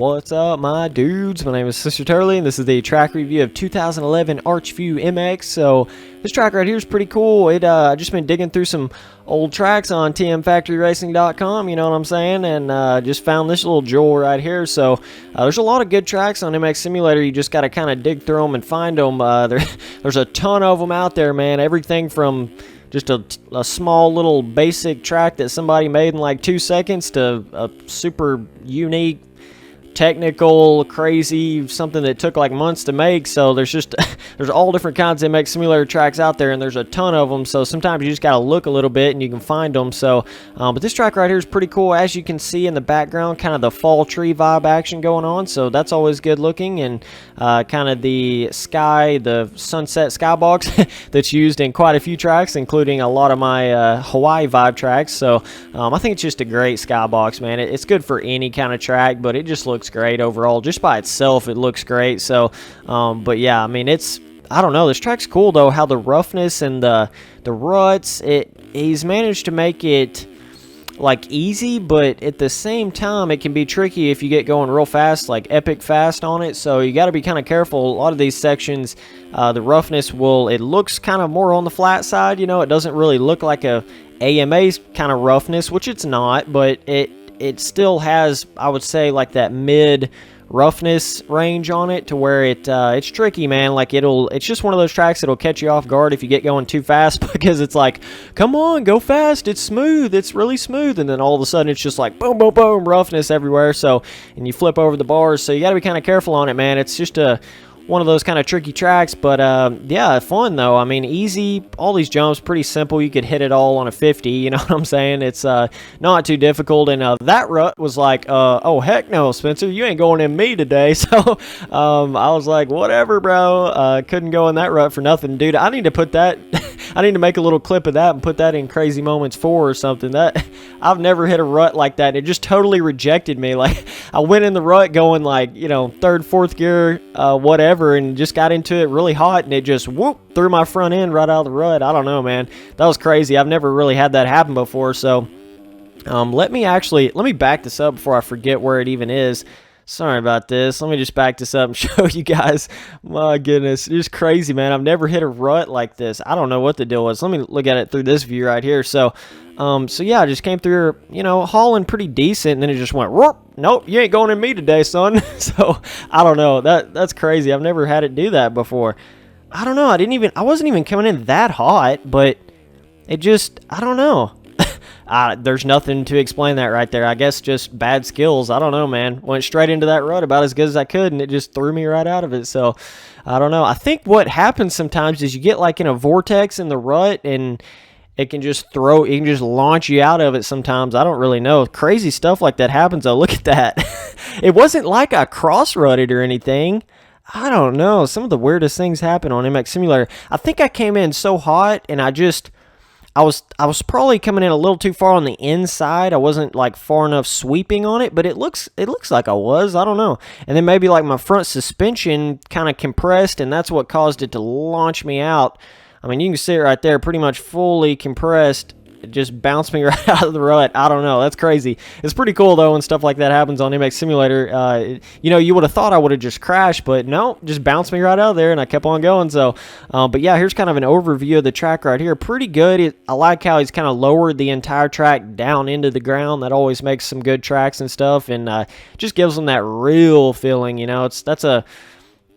What's up, my dudes? My name is Sister Turley, and this is the track review of 2011 Archview MX. So this track right here is pretty cool. I just been digging through some old tracks on tmfactoryracing.com, you know what I'm saying, and just found this little jewel right here. So there's a lot of good tracks on MX Simulator. You just got to kind of dig through them and find them. There's a ton of them out there, man. Everything from just a small little basic track that somebody made in like 2 seconds to a super unique, technical, crazy, something that took like months to make. So there's all different kinds of MX Simulator tracks out there, and there's a ton of them. So sometimes you just gotta look a little bit and you can find them. So but this track right here is pretty cool. As you can see in the background, kind of the fall tree vibe action going on, so that's always good looking. And kind of the sunset skybox that's used in quite a few tracks, including a lot of my Hawaii vibe tracks. So I think it's just a great skybox, man. It's good for any kind of track, but it just looks great overall. Just by itself, it looks great. So but yeah, I mean, I don't know, this track's cool though, how the roughness and the ruts, he's managed to make it like easy, but at the same time it can be tricky if you get going real fast, like epic fast on it. So you got to be kind of careful. A lot of these sections, the roughness it looks kind of more on the flat side, you know. It doesn't really look like a AMA kind of roughness, which it's not, but it still has, I would say, like that mid roughness range on it, to where it's tricky, man. Like it's just one of those tracks that'll catch you off guard if you get going too fast, because it's like, come on, go fast, it's smooth, it's really smooth, and then all of a sudden it's just like boom, boom, boom, roughness everywhere. So, and you flip over the bars, so you got to be kind of careful on it, man. It's just one of those kind of tricky tracks, but yeah, fun though. I mean, easy. All these jumps pretty simple. You could hit it all on a 50, you know what I'm saying? It's not too difficult. And that rut was like, oh heck no, Spencer, you ain't going in me today. So I was like, whatever, bro. Couldn't go in that rut for nothing, dude. I need to put that I need to make a little clip of that and put that in Crazy Moments 4 or something. That I've never hit a rut like that. It just totally rejected me. Like, I went in the rut going like, you know, 3rd, 4th gear, whatever, and just got into it really hot, and it just whoop threw my front end right out of the rut. I don't know, man. That was crazy. I've never really had that happen before. So let me back this up before I forget where it even is. Sorry about this. Let me just back this up and show you guys. My goodness, it's crazy, man. I've never hit a rut like this. I don't know what the deal was. Let me look at it through this view right here. So yeah, I just came through, you know, hauling pretty decent, and then it just went, whoop, nope, you ain't going in me today, son. So I don't know. That's crazy. I've never had it do that before. I don't know. I wasn't even coming in that hot, but it just, I don't know. There's nothing to explain that right there. I guess just bad skills. I don't know, man. Went straight into that rut about as good as I could, and it just threw me right out of it. So, I don't know. I think what happens sometimes is you get like in a vortex in the rut, and it can just launch you out of it sometimes. I don't really know. Crazy stuff like that happens, though. Look at that. It wasn't like I cross-rutted or anything. I don't know. Some of the weirdest things happen on MX Simulator. I think I came in so hot, and I was probably coming in a little too far on the inside. I wasn't like far enough sweeping on it, but it looks like I was. I don't know. And then maybe like my front suspension kind of compressed, and that's what caused it to launch me out. I mean, you can see it right there, pretty much fully compressed. It just bounced me right out of the rut. I don't know. That's crazy. It's pretty cool, though, when stuff like that happens on MX Simulator. You know, you would have thought I would have just crashed, but no, just bounced me right out of there, and I kept on going. So, but yeah, here's kind of an overview of the track right here. Pretty good. I like how he's kind of lowered the entire track down into the ground. That always makes some good tracks and stuff, and just gives them that real feeling. You know,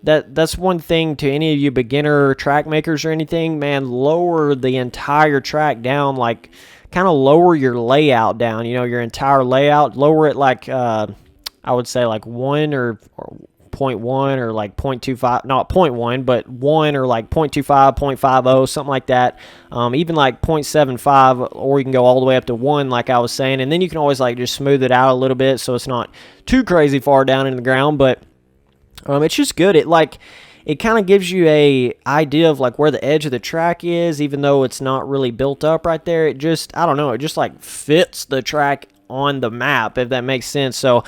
that's one thing to any of you beginner track makers or anything, man. Lower the entire track down, like kind of lower your layout down, you know, your entire layout. Lower it like I would say like 1 or 0.1 or like 0.25, not 0.1, but 1 or like 0.25, 0.50, something like that. Even like 0.75, or you can go all the way up to 1, like I was saying, and then you can always like just smooth it out a little bit so it's not too crazy far down in the ground. But it's just good. It kind of gives you a idea of like where the edge of the track is, even though it's not really built up right there. It just, I don't know, it just like fits the track on the map, if that makes sense. So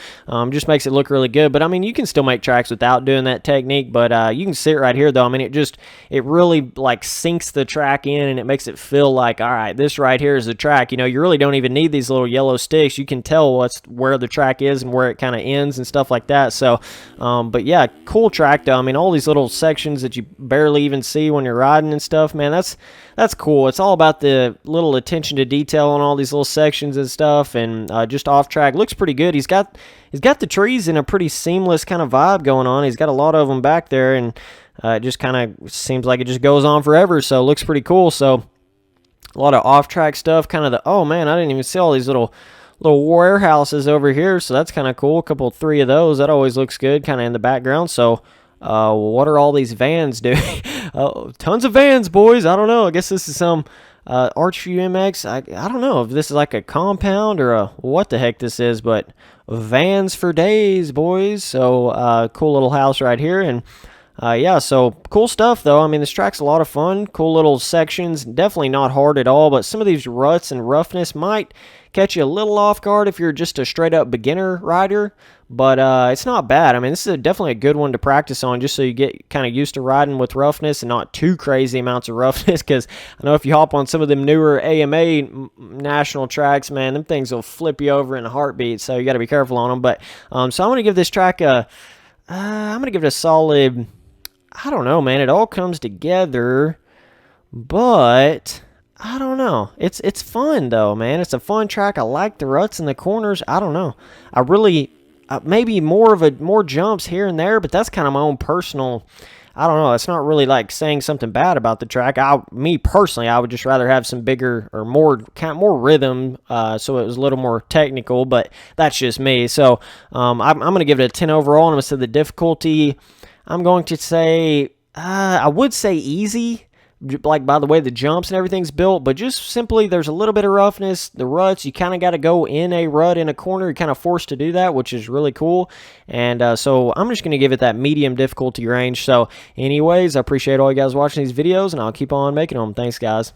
just makes it look really good. But I mean, you can still make tracks without doing that technique, but you can see it right here though. I mean, it really like sinks the track in, and it makes it feel like, all right, this right here is the track. You know, you really don't even need these little yellow sticks. You can tell where the track is and where it kind of ends and stuff like that. So but yeah, cool track though. I mean, all these little sections that you barely even see when you're riding and stuff, man, that's cool. It's all about the little attention to detail on all these little sections and stuff, and just off track looks pretty good. He's got the trees in a pretty seamless kind of vibe going on. He's got a lot of them back there, and it just kind of seems like it just goes on forever. So it looks pretty cool. So a lot of off track stuff. Kind of oh man, I didn't even see all these little warehouses over here. So that's kind of cool. Three of those. That always looks good, kind of in the background. So what are all these vans doing? Tons of vans, boys. I don't know. I guess this is some Archview MX. I don't know if this is like a compound or what the heck this is, but vans for days, boys. So cool little house right here. And yeah, so cool stuff though. I mean, this track's a lot of fun. Cool little sections. Definitely not hard at all, but some of these ruts and roughness might catch you a little off guard if you're just a straight up beginner rider, but it's not bad. I mean, this is definitely a good one to practice on, just so you get kind of used to riding with roughness and not too crazy amounts of roughness, because I know if you hop on some of them newer AMA national tracks, man, them things will flip you over in a heartbeat, so you got to be careful on them. But so I'm going to give this track I'm going to give it a solid, I don't know, man, it all comes together, but I don't know. It's fun though, man. It's a fun track. I like the ruts in the corners. I don't know. I really maybe more jumps here and there, but that's kind of my own personal. I don't know. It's not really like saying something bad about the track. Me personally, I would just rather have some bigger or more rhythm, so it was a little more technical. But that's just me. So I'm going to give it a 10 overall. And I'm going to say the difficulty, I'm going to say I would say easy, like by the way the jumps and everything's built, but just simply there's a little bit of roughness. The ruts, you kind of got to go in a rut in a corner. You're kind of forced to do that, which is really cool. And so I'm just going to give it that medium difficulty range. So anyways, I appreciate all you guys watching these videos, and I'll keep on making them. Thanks, guys.